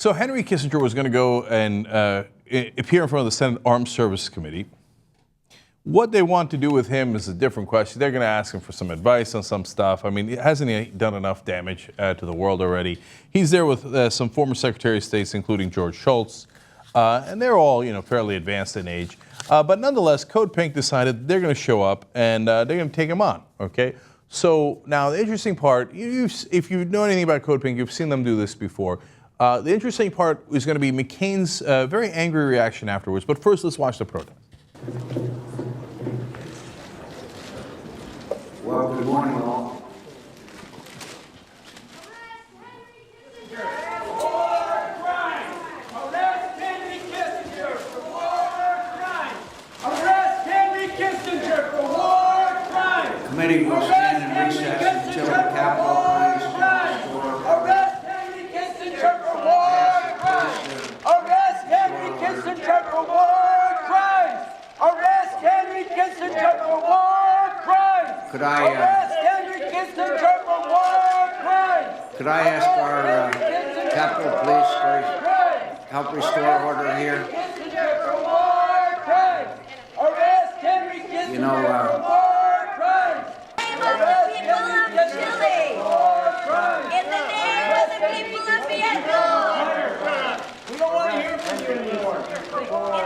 So Henry Kissinger was going to go and appear in front of the Senate Armed Services Committee. What they want to do with him is a different question. They're going to ask him for some advice on some stuff. I mean, hasn't he done enough damage to the world already? He's there with some former Secretaries of State, including George Shultz, and they're all, fairly advanced in age. But nonetheless, CodePink decided they're going to show up and they're going to take him on. Okay. So now the interesting part, if you know anything about CodePink, you've seen them do this before. The interesting part is going to be McCain's very angry reaction afterwards. But first, let's watch the protest. Well, good morning, all. Arrest Henry Kissinger for war crimes! Arrest Henry Kissinger for war crimes! Committee will stand in recess until the Capitol Police restore. Arrest Henry Kissinger for war crimes! Arrest Henry Kissinger for war crimes! Arrest Henry Kissinger for war crimes! Could I ask our Capitol Police to help restore order here? You know, In the name of the people of Vietnam. We don't want to hear from you anymore. In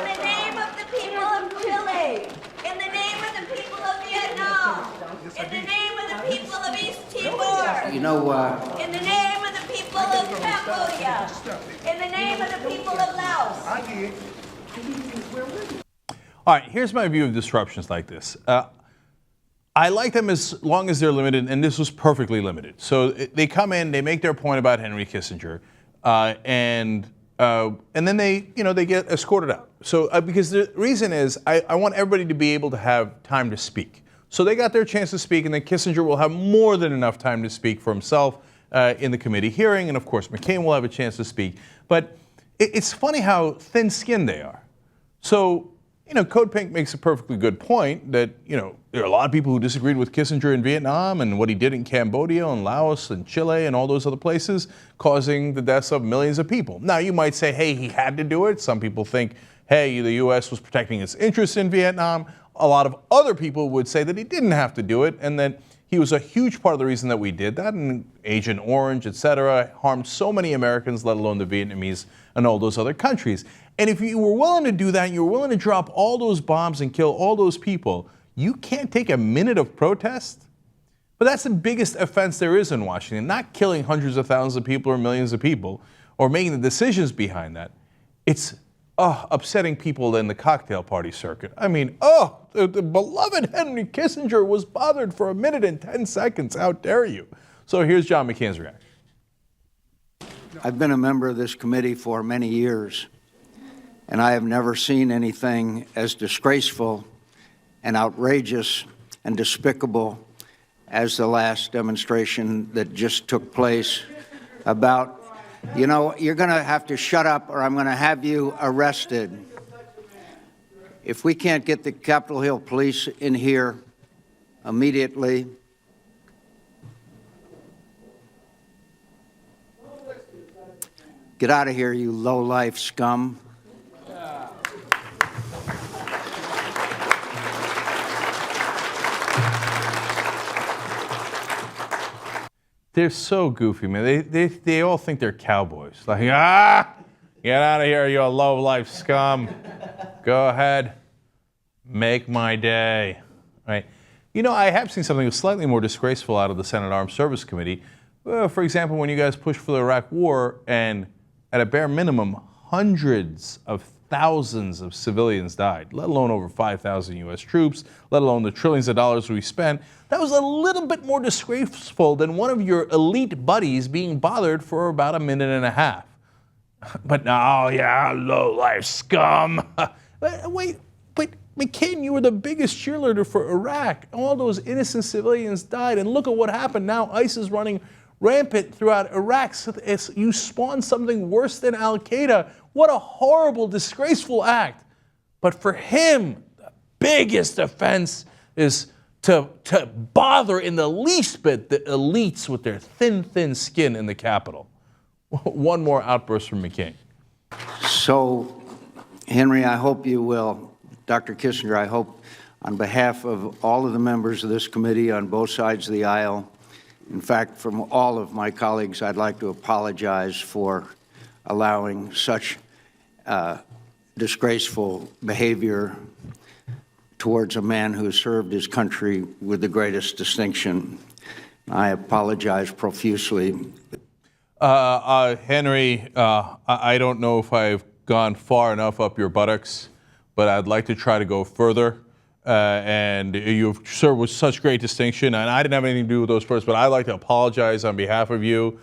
the name of the people of Chile. In the name of the people of Vietnam. In the name of the people of East Timor. you know, In the name of the people of Cambodia. In the name of the people of Laos. All right, here's my view of disruptions like this. I like them as long as they're limited, and this was perfectly limited. So they come in, they make their point about Henry Kissinger, and then they get escorted out. So because the reason is, I want everybody to be able to have time to speak. So they got their chance to speak, and then Kissinger will have more than enough time to speak for himself in the committee hearing, and of course McCain will have a chance to speak. But it's funny how thin-skinned they are. So, CodePink makes a perfectly good point that, there are a lot of people who disagreed with Kissinger in Vietnam and what he did in Cambodia and Laos and Chile and all those other places, causing the deaths of millions of people. Now, you might say, hey, he had to do it. Some people think, hey, the U.S. was protecting its interests in Vietnam. A lot of other people would say that he didn't have to do it and that he was a huge part of the reason that we did that, and Agent Orange, et cetera, harmed so many Americans, let alone the Vietnamese and all those other countries. And if you were willing to do that, you were willing to drop all those bombs and kill all those people, you can't take a minute of protest? But that's the biggest offense there is in Washington, not killing hundreds of thousands of people or millions of people or making the decisions behind that. It's upsetting people in the cocktail party circuit. I mean, the beloved Henry Kissinger was bothered for 1 minute and 10 seconds. How dare you? So here's John McCain's reaction. I've been a member of this committee for many years, and I have never seen anything as disgraceful and outrageous and despicable as the last demonstration that just took place about, you're going to have to shut up or I'm going to have you arrested. If we can't get the Capitol Hill police in here immediately, get out of here, you low-life scum. They're so goofy, man. They all think they're cowboys. Like, get out of here, you low-life scum. Go ahead. Make my day. Right? I have seen something slightly more disgraceful out of the Senate Armed Services Committee. For example, when you guys pushed for the Iraq War, and at a bare minimum, hundreds of thousands of civilians died, let alone over 5,000 U.S. troops, let alone the trillions of dollars we spent. That was a little bit more disgraceful than one of your elite buddies being bothered for about 1.5 minutes. But now, low-life scum. Wait, McCain, you were the biggest cheerleader for Iraq. All those innocent civilians died, and look at what happened. Now ISIS is running rampant throughout Iraq. So you spawned something worse than Al-Qaeda. What a horrible, disgraceful act. But for him, the biggest offense is to bother in the least bit the elites with their thin skin in the Capitol. one more outburst from McCain. So, Henry, I hope you will, Dr. Kissinger, I hope on behalf of all of the members of this committee on both sides of the aisle, in fact, from all of my colleagues, I'd like to apologize for allowing such disgraceful behavior towards a man who served his country with the greatest distinction. I apologize profusely. Henry, I don't know if I've gone far enough up your buttocks, but I'd like to try to go further. And you've served with such great distinction, and I didn't have anything to do with those first, but I'd like to apologize on behalf of you.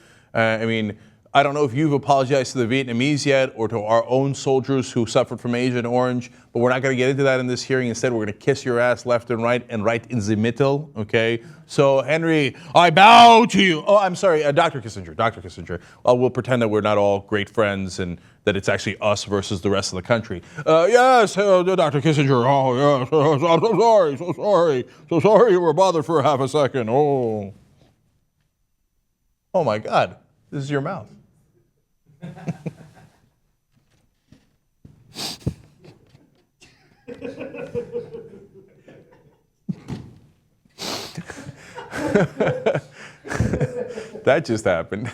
I don't know if you've apologized to the Vietnamese yet or to our own soldiers who suffered from Agent Orange, but we're not going to get into that in this hearing. Instead, we're going to kiss your ass left and right in the middle, okay? So, Henry, I bow to you. Oh, I'm sorry, Dr. Kissinger. Well, we'll pretend that we're not all great friends and that it's actually us versus the rest of the country. Yes, Dr. Kissinger. Oh, yes, I'm so sorry you were bothered for half a second. Oh my God, this is your mouth. That just happened.